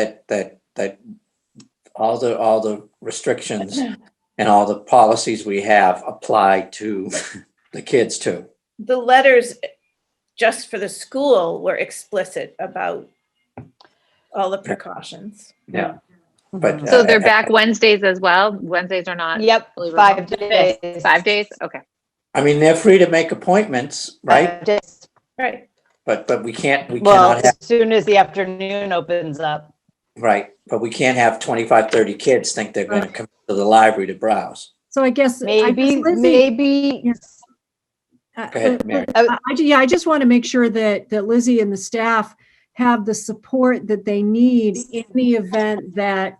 Speaker 1: all the restrictions and all the policies we have apply to the kids too?
Speaker 5: The letters just for the school were explicit about all the precautions.
Speaker 1: Yeah.
Speaker 8: But
Speaker 1: But
Speaker 3: So they're back Wednesdays as well? Wednesdays are not
Speaker 8: yep,
Speaker 3: fully
Speaker 8: 5
Speaker 3: remote?
Speaker 8: days.
Speaker 3: 5 days? Okay.
Speaker 1: I mean, they're free to make appointments, right?
Speaker 8: 5 days.
Speaker 5: Right.
Speaker 1: But we
Speaker 8: Well,
Speaker 1: cannot have,
Speaker 8: as soon as the afternoon opens up.
Speaker 1: right, but we can't have 25, 30 kids think they're gonna
Speaker 6: Right.
Speaker 1: come to the library to browse.
Speaker 6: So I guess.
Speaker 8: Maybe,
Speaker 6: Lizzie,
Speaker 1: Go ahead, Mary.
Speaker 6: I just want to make sure that Lizzie and the staff have the support that they need in the event that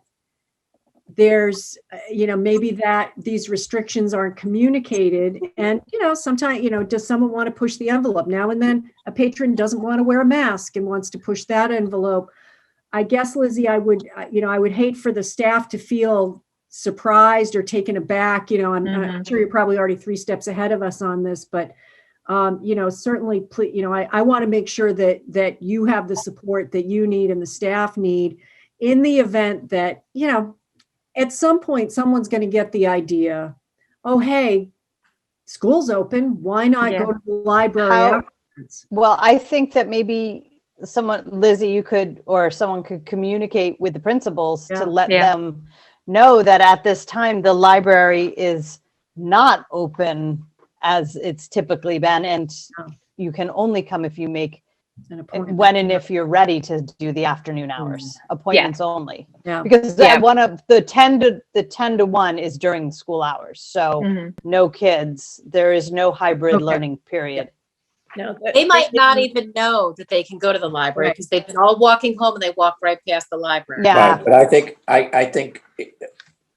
Speaker 6: there's, maybe that these restrictions aren't communicated. And, sometimes, does someone want to push the envelope? Now and then a patron doesn't want to wear a mask and wants to push that envelope. I guess, Lizzie, I would hate for the staff to feel surprised or taken aback. I'm sure you're probably already 3 steps ahead of us on this, but certainly, I want to make sure that you have the support that you need and the staff need in the event that, at some point, someone's going to get the idea, oh, hey, school's open. Why not
Speaker 3: Yeah.
Speaker 6: go to the library
Speaker 8: How-
Speaker 6: afterwards?
Speaker 8: Well, I think that maybe Lizzie, you could, or someone could communicate with the principals
Speaker 6: Yeah.
Speaker 8: to let
Speaker 3: Yeah.
Speaker 8: them know that at this time, the library is not open as it's typically been. And
Speaker 6: No.
Speaker 8: you can only come if you make,
Speaker 6: An appointment.
Speaker 8: when and if you're ready to do the afternoon hours, appointments only.
Speaker 6: Yeah.
Speaker 8: Because
Speaker 3: Yeah.
Speaker 8: one of the 10 to 1 is during school hours. So
Speaker 3: Mhm.
Speaker 8: no kids, there is no hybrid
Speaker 6: Okay.
Speaker 8: learning period.
Speaker 5: No,
Speaker 4: They might not even know that they can go to the library
Speaker 6: Right.
Speaker 4: because they've been all walking home and they walk right past the library.
Speaker 8: Yeah.
Speaker 1: Right, but I think,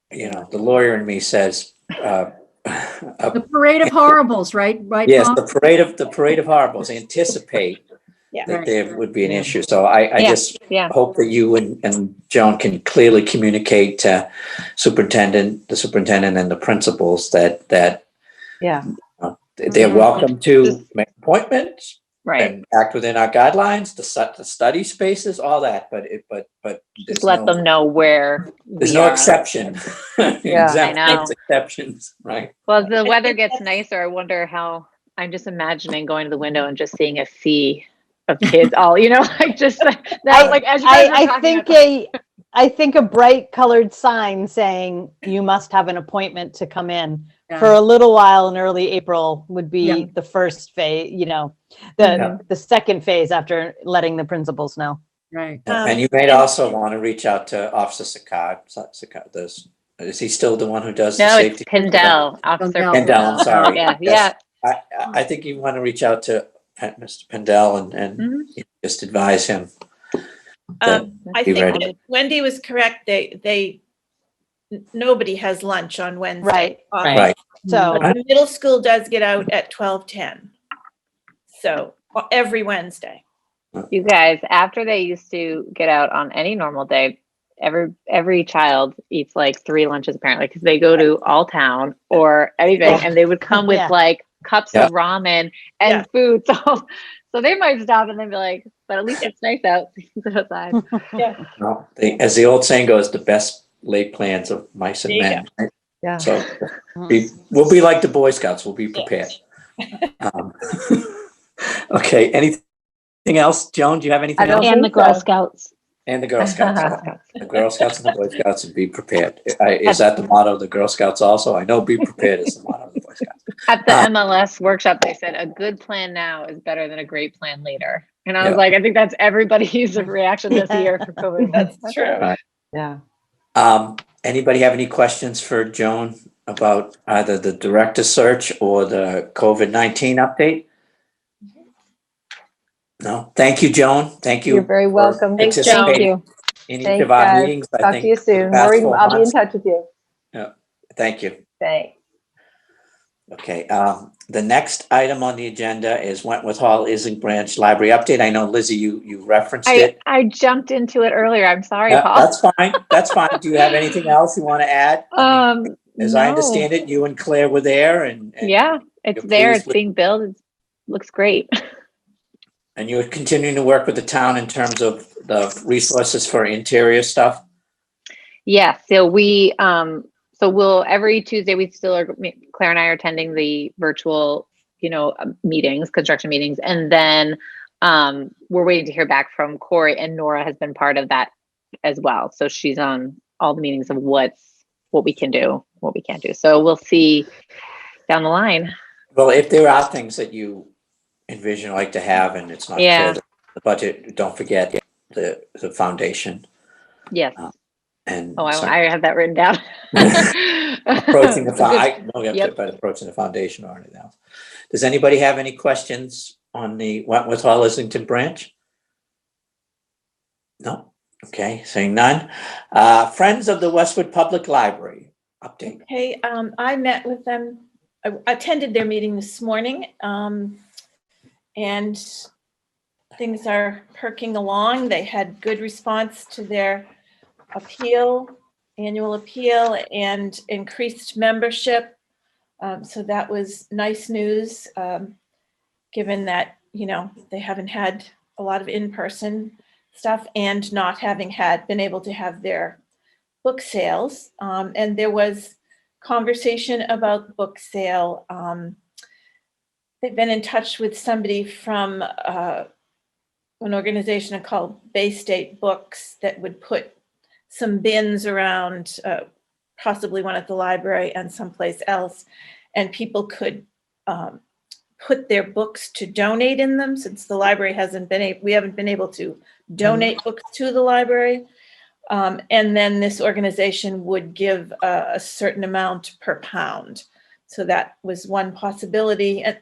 Speaker 1: the lawyer in me says,
Speaker 6: The parade of horribles, right? Right.
Speaker 1: yes,
Speaker 6: Tom?
Speaker 1: the parade of horribles, anticipate
Speaker 5: Yeah.
Speaker 1: that
Speaker 6: Right.
Speaker 1: there would be an issue. So I
Speaker 3: Yeah.
Speaker 1: just
Speaker 3: Yeah.
Speaker 1: hope that you and Joan can clearly communicate to the superintendent and the principals that
Speaker 8: Yeah.
Speaker 1: they're welcome to make appointments,
Speaker 3: Right.
Speaker 1: and act within our guidelines, the study spaces, all that, but
Speaker 3: Just
Speaker 1: there's
Speaker 3: let them know where
Speaker 1: there's
Speaker 3: we
Speaker 1: no
Speaker 3: are.
Speaker 1: exception.
Speaker 8: Yeah.
Speaker 1: Exemptions,
Speaker 3: I know.
Speaker 1: exceptions, right?
Speaker 3: Well, as the
Speaker 5: I
Speaker 3: weather
Speaker 5: think
Speaker 3: gets
Speaker 5: that's-
Speaker 3: nicer, I wonder how, I'm just imagining going to the window and just seeing a sea of kids all, you know, like just that, like as you guys were
Speaker 8: I
Speaker 3: talking,
Speaker 8: think I think a bright colored sign saying you must have an appointment to come in for a little while in early April would be
Speaker 6: Yeah.
Speaker 8: the first phase, you know,
Speaker 1: Yeah.
Speaker 8: the second phase after letting the principals know.
Speaker 6: Right.
Speaker 1: And you may also want to reach out to Officer Sakard. Is he still the one who does the
Speaker 3: no, it's
Speaker 1: safety?
Speaker 3: Pindell, Officer
Speaker 6: Pindell.
Speaker 1: Pendel, I'm sorry.
Speaker 3: Yeah,
Speaker 1: Yes.
Speaker 3: yeah.
Speaker 1: I think you want to reach out to Mr. Pendel and
Speaker 3: Mhm.
Speaker 1: just advise him. that
Speaker 5: I
Speaker 1: be
Speaker 5: think
Speaker 1: ready.
Speaker 5: that Wendy was correct. Nobody has lunch on Wednesday.
Speaker 8: Right.
Speaker 1: Right.
Speaker 8: So
Speaker 5: But the middle school does get out at 12:10. So every Wednesday.
Speaker 3: You guys, after they used to get out on any normal day, every child eats like 3 lunches apparently because they go to All Town or anything, and they would come with
Speaker 8: Yeah.
Speaker 3: like cups
Speaker 1: Yeah.
Speaker 3: of ramen and
Speaker 5: Yeah.
Speaker 3: food. So they might stop and then be like, "But at least it's nice out." So you can sit outside.
Speaker 5: Yeah.
Speaker 1: Well, as the old saying goes, the best laid plans of mice and
Speaker 5: There you
Speaker 1: men. Right?
Speaker 8: yeah.
Speaker 1: So we'll be like the Boy Scouts. We'll be prepared. Okay. Anything else, Joan? Do you have anything
Speaker 7: I don't
Speaker 1: else?
Speaker 2: And the
Speaker 7: think
Speaker 2: Girl
Speaker 7: so.
Speaker 2: Scouts.
Speaker 1: And the Girl Scouts. The Girl Scouts and the Boy Scouts, and be prepared. Is that the motto of the Girl Scouts also? I know be prepared is the motto of the Boy Scouts.
Speaker 3: At the MLS workshop, they said a good plan now is better than a great plan later. And I was
Speaker 1: Yeah.
Speaker 3: like, I think that's everybody's reaction this year for COVID.
Speaker 5: That's true.
Speaker 1: Right.
Speaker 8: Yeah.
Speaker 1: Anybody have any questions for Joan about either the director search or the COVID-19 update? No. Thank you, Joan. Thank you.
Speaker 7: You're very
Speaker 1: for
Speaker 7: welcome.
Speaker 5: Thanks, Joan.
Speaker 2: Thank
Speaker 1: participating
Speaker 2: you.
Speaker 1: in each
Speaker 7: Thanks,
Speaker 1: of our
Speaker 7: guys.
Speaker 1: meetings. I
Speaker 7: Talk
Speaker 1: think
Speaker 7: to you
Speaker 1: for the
Speaker 7: soon.
Speaker 1: past
Speaker 7: Maureen,
Speaker 1: 4
Speaker 7: I'll be in
Speaker 1: months.
Speaker 7: touch with you.
Speaker 1: Thank you.
Speaker 7: Thanks.
Speaker 1: Okay, the next item on the agenda is Wentworth Hall Islington Branch Library update. I know, Lizzie, you referenced it.
Speaker 3: I jumped into it earlier. I'm sorry,
Speaker 1: Yeah,
Speaker 3: Paul.
Speaker 1: that's fine. That's fine. Do you have anything else you want to add? I mean, as I
Speaker 3: No.
Speaker 1: understand it, you and Claire were there and
Speaker 3: Yeah, it's
Speaker 1: you're
Speaker 3: there.
Speaker 1: pleased
Speaker 3: It's
Speaker 1: with-
Speaker 3: being built. It looks great.
Speaker 1: and you're continuing to work with the town in terms of the resources for interior stuff?
Speaker 3: Yeah, so we'll every Tuesday we still are, Claire and I are attending the virtual, meetings, construction meetings, and then we're waiting to hear back from Corey, and Nora has been part of that as well. So she's on all the meetings of what we can do, what we can't do. So we'll see down the line.
Speaker 1: Well, if there are things that you envision or like to have and it's not
Speaker 3: Yeah.
Speaker 1: clear the budget, don't forget the foundation.
Speaker 3: Yes.
Speaker 1: And
Speaker 3: Oh,
Speaker 1: so-
Speaker 3: I have that written down.
Speaker 1: approaching the
Speaker 3: Good.
Speaker 1: I know you have
Speaker 3: Yep.
Speaker 1: to, but approaching the foundation or anything else. Does anybody have any questions on the Wentworth Hall Islington branch? No. Okay, saying none. Friends of the Westwood Public Library update.
Speaker 5: Okay, I met with them, I attended their meeting this morning, and things are perking along. They had good response to their annual appeal, and increased membership. So that was nice news, given that, they haven't had a lot of in-person stuff and not having been able to have their book sales. And there was conversation about the book sale. They've been in touch with somebody from an organization called Bay State Books that would put some bins around, possibly one at the library and someplace else, and people could put their books to donate in them, since the library we haven't been able to donate books to the library. And then this organization would give a certain amount per pound. So that was one possibility. And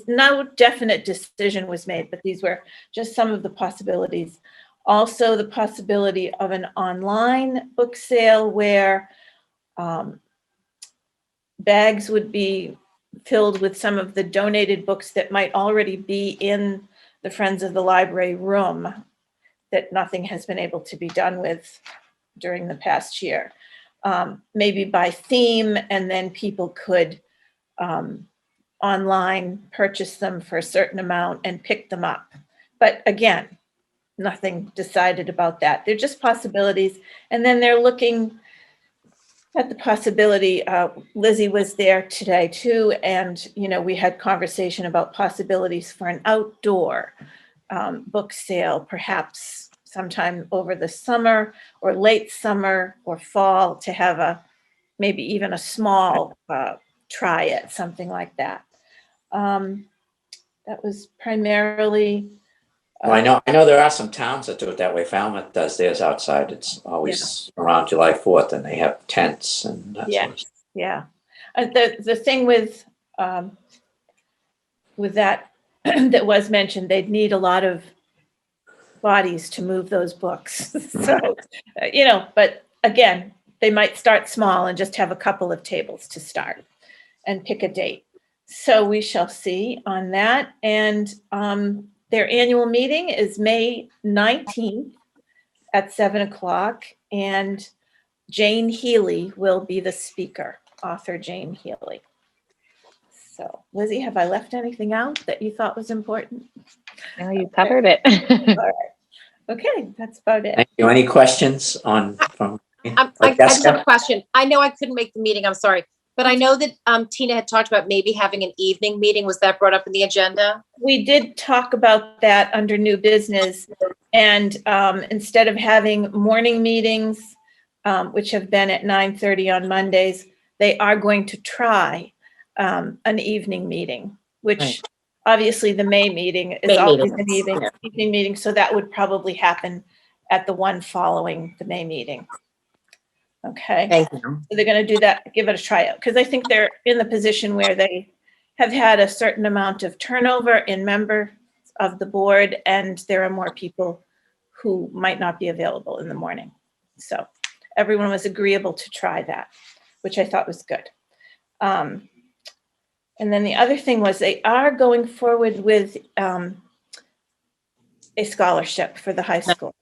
Speaker 5: no definite decision was made, but these were just some of the possibilities. Also, the possibility of an online book sale where bags would be filled with some of the donated books that might already be in the Friends of the Library room that nothing has been able to be done with during the past year. Maybe by theme, and then people could online, purchase them for a certain amount and pick them up. But again, nothing decided about that. They're just possibilities. And then they're looking at the possibility, Lizzie was there today too, and we had conversation about possibilities for an outdoor book sale, perhaps sometime over the summer or late summer or fall, to have maybe even a small try it, something like that. That was primarily.
Speaker 1: Well, I know there are some towns that do it that way. Falmouth does theirs outside. It's always around July 4th, and they have tents and that sort of stuff.
Speaker 5: Yeah. The thing with that that was mentioned, they'd need a lot of bodies to move those books. So, but again, they might start small and just have a couple of tables to start and pick a date. So we shall see on that. And their annual meeting is May 19th at 7:00, and Jane Healy will be the speaker, author Jane Healy. So, Lizzie, have I left anything out that you thought was important?
Speaker 3: No, you covered it.
Speaker 5: All right. Okay, that's about it.
Speaker 1: Thank you. Any questions from
Speaker 4: I just have a question. I know I couldn't make the meeting, I'm sorry, but I know that Tina had talked about maybe having an evening meeting. Was that brought up in the agenda?
Speaker 5: We did talk about that under new business, and instead of having morning meetings, which have been at 9:30 on Mondays, they are going to try an evening meeting, which obviously the May meeting is always an evening meeting, so that would probably happen at the one following the May meeting. Okay.
Speaker 4: Thank you.
Speaker 5: So they're going to do that, give it a tryout, because I think they're in the position where they have had a certain amount of turnover in members of the board, and there are more people who might not be available in the morning. So everyone was agreeable to try that, which I thought was good. And then the other thing was they are going forward with a scholarship for the high school.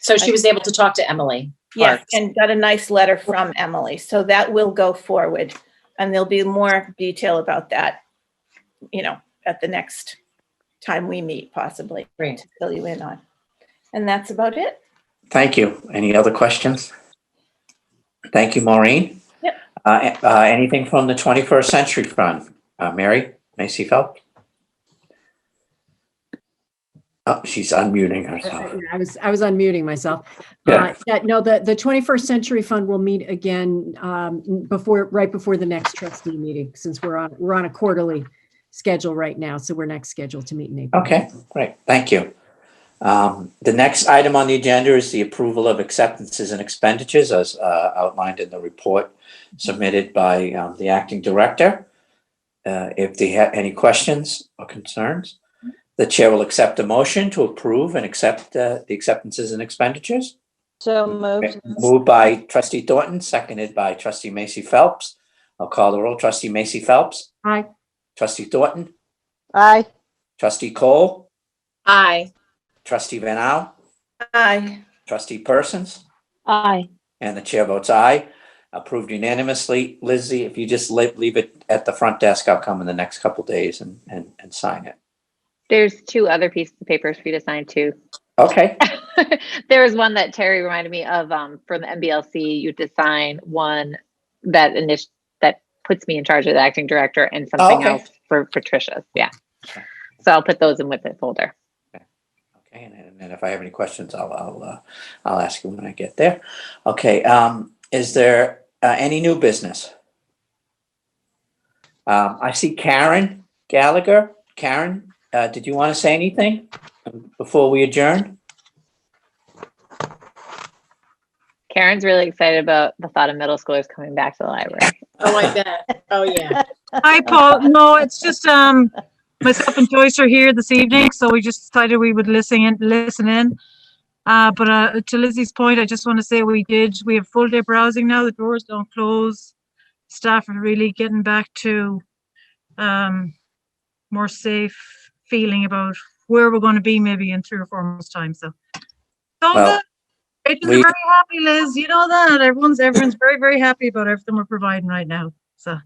Speaker 4: So she was able to talk to Emily.
Speaker 5: Yes, and got a nice letter from Emily. So that will go forward, and there'll be more detail about that, at the next time we meet, possibly.
Speaker 4: Great.
Speaker 5: To fill you in on. And that's about it.
Speaker 1: Thank you. Any other questions? Thank you, Maureen.
Speaker 5: Yep.
Speaker 1: Anything from the 21st Century Fund? Mary Macy Phelps? Oh, she's unmuting herself.
Speaker 6: I was unmuting myself.
Speaker 1: Yeah.
Speaker 6: No, the 21st Century Fund will meet again right before the next trustee meeting, since we're on a quarterly schedule right now. So we're next scheduled to meet in April.
Speaker 1: Okay, great. Thank you. The next item on the agenda is the approval of acceptances and expenditures as outlined in the report submitted by the acting director. If they have any questions or concerns, the chair will accept a motion to approve and accept the acceptances and expenditures.
Speaker 8: So moved.
Speaker 1: Moved by trustee Thornton, seconded by trustee Macy Phelps. I'll call the roll. Trustee Macy Phelps.
Speaker 6: Aye.
Speaker 1: Trustee Thornton.
Speaker 8: Aye.
Speaker 1: Trustee Cole.
Speaker 4: Aye.
Speaker 1: Trustee Van Au.
Speaker 5: Aye.
Speaker 1: Trustee Persons.
Speaker 3: Aye.
Speaker 1: And the chair votes aye. Approved unanimously. Lizzie, if you just leave it at the front desk, I'll come in the next couple days and sign it.
Speaker 3: There's 2 other pieces of papers for you to sign too.
Speaker 1: Okay.
Speaker 3: There was one that Terry reminded me of for the MBLC. You have to sign one that puts me in charge of the acting director, and something
Speaker 1: Okay.
Speaker 3: else for Patricia. Yeah.
Speaker 1: Okay.
Speaker 3: So I'll put those in with the folder.
Speaker 1: Okay, and then if I have any questions, I'll ask you when I get there. Okay. Is there any new business? I see Karen Gallagher. Karen, did you want to say anything before we adjourn?
Speaker 3: Karen's really excited about the thought of middle schoolers coming back to the library.
Speaker 4: Oh, I bet. Oh, yeah.
Speaker 9: Hi, Paul. No, it's just myself and Joyce are here this evening, so we just decided we would listen in. But to Lizzie's point, I just want to say we have full day browsing now. The doors don't close. Staff are really getting back to more safe feeling about where we're going to be maybe in 3 or 4 months' time. So
Speaker 1: Well,
Speaker 9: patrons are very happy, Liz. You know that everyone's very, very happy about everything we're providing right now. So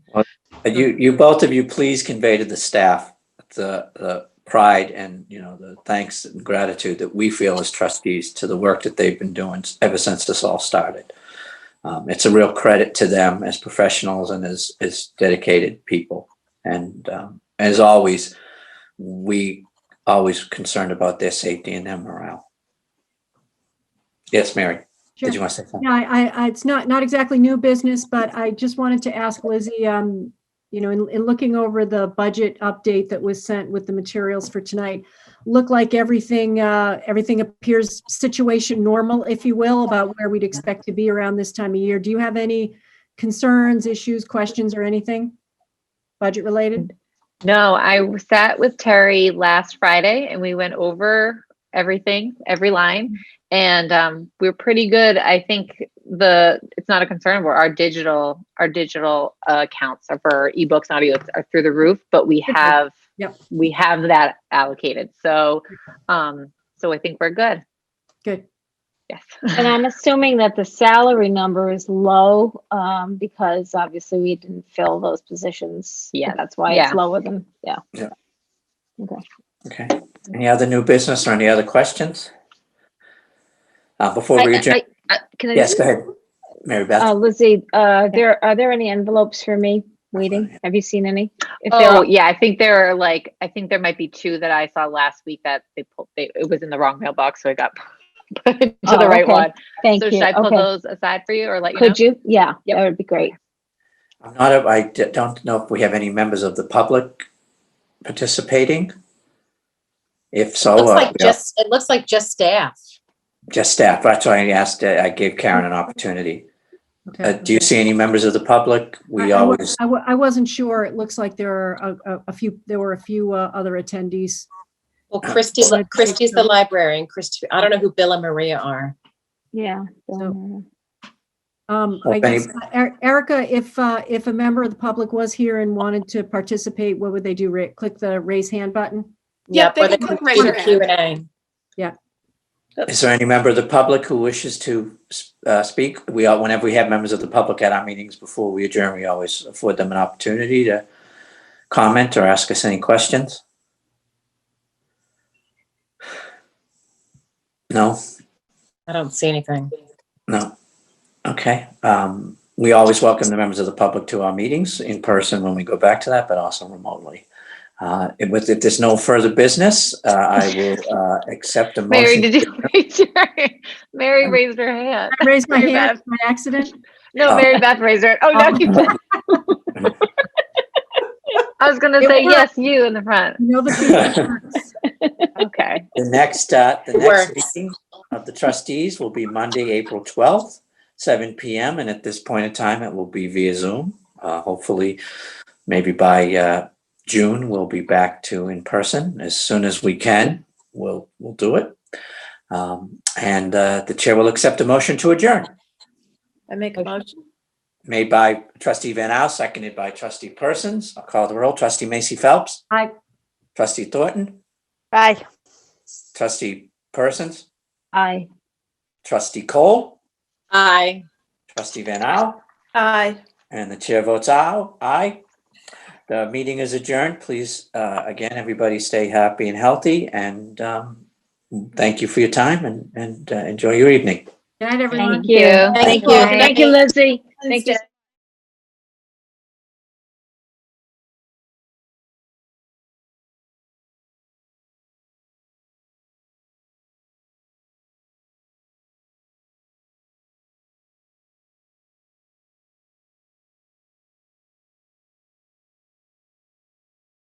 Speaker 1: You both of you, please convey to the staff the pride and, the thanks and gratitude that we feel as trustees to the work that they've been doing ever since this all started. It's a real credit to them as professionals and as dedicated people. And as always, we always concerned about their safety and their morale. Yes, Mary,
Speaker 6: Sure.
Speaker 1: did you want to say something?
Speaker 6: Yeah, it's not exactly new business, but I just wanted to ask Lizzie, in looking over the budget update that was sent with the materials for tonight, looked like everything appears situation normal, if you will, about where we'd expect to be around this time of year. Do you have any concerns, issues, questions, or anything budget related?
Speaker 3: No, I sat with Terry last Friday and we went over everything, every line, and we're pretty good. I think it's not a concern where our digital accounts are for ebooks and audios are through the roof, but we have that allocated. So I think we're good.
Speaker 6: Good.
Speaker 3: Yes.
Speaker 2: And I'm assuming that the salary number is low, because obviously we didn't fill those positions.
Speaker 3: Yeah.
Speaker 2: That's why it's lower than,
Speaker 1: Yeah.
Speaker 2: Okay.
Speaker 1: Okay. Any other new business or any other questions? Before we adjourn,
Speaker 3: Can I
Speaker 1: yes, go ahead, Mary Beth.
Speaker 2: Lizzie, are there any envelopes for me waiting? Have you seen any?
Speaker 3: Yeah, I think there might be 2 that I saw last week that it was in the wrong mailbox, so I got put to the right one.
Speaker 2: Thank
Speaker 3: So
Speaker 2: you.
Speaker 3: should I pull those aside for you or let you
Speaker 2: Could
Speaker 3: know?
Speaker 2: you? Yeah,
Speaker 3: Yep.
Speaker 2: that would be great.
Speaker 1: I don't know if we have any members of the public participating. If so,
Speaker 4: It looks like just staff.
Speaker 1: just staff. That's why I asked. I gave Karen an opportunity.
Speaker 6: Okay.
Speaker 1: Do you see any members of the public?
Speaker 6: I wasn't sure. It looks like there are a few other attendees.
Speaker 4: Well, Christy's the librarian. Christy, I don't know who Bill and Maria are.
Speaker 2: Yeah.
Speaker 6: So, I guess, Erica, if a member of the public was here and wanted to participate, what would they do? Click the raise hand button?
Speaker 4: Yep,
Speaker 5: they can raise their hand.
Speaker 4: Q&A.
Speaker 6: Yeah.
Speaker 1: Is there any member of the public who wishes to speak? Whenever we have members of the public at our meetings before we adjourn, we always afford them an opportunity to comment or ask us any questions. No?
Speaker 4: I don't see anything.
Speaker 1: No. Okay. We always welcome the members of the public to our meetings in person when we go back to that, but also remotely. If there's no further business, I will accept a motion.
Speaker 3: Mary, did you raise Mary raised her hand.
Speaker 6: I raised my
Speaker 3: Mary
Speaker 6: hand
Speaker 3: Beth.
Speaker 6: by accident.
Speaker 3: No, Mary Beth raised her. Oh, no, you did. I was going to say,
Speaker 6: works.
Speaker 3: yes, you in the front.
Speaker 6: The feeling works.
Speaker 3: Okay.
Speaker 1: The next meeting of the trustees will be Monday, April 12th, 7 p.m. And at this point in time, it will be via Zoom. Hopefully, maybe by June, we'll be back to in person. As soon as we can, we'll do it. And the chair will accept a motion to adjourn.
Speaker 5: I make a motion.
Speaker 1: Made by Trustee Van Al, seconded by Trustee Persons. I'll call the roll. Trustee Macy Phelps.
Speaker 6: Aye.
Speaker 1: Trustee Thornton.
Speaker 8: Bye.
Speaker 1: Trustee Persons.
Speaker 2: Aye.
Speaker 1: Trustee Cole.
Speaker 4: Aye.
Speaker 1: Trustee Van Al.
Speaker 5: Aye.
Speaker 1: And the chair votes aye. The meeting is adjourned. Please, again, everybody stay happy and healthy. And thank you for your time and enjoy your evening.
Speaker 6: Good night, everyone.
Speaker 2: Thank you.
Speaker 3: Thank you.
Speaker 2: Thank you, Lizzie.
Speaker 5: Thank you.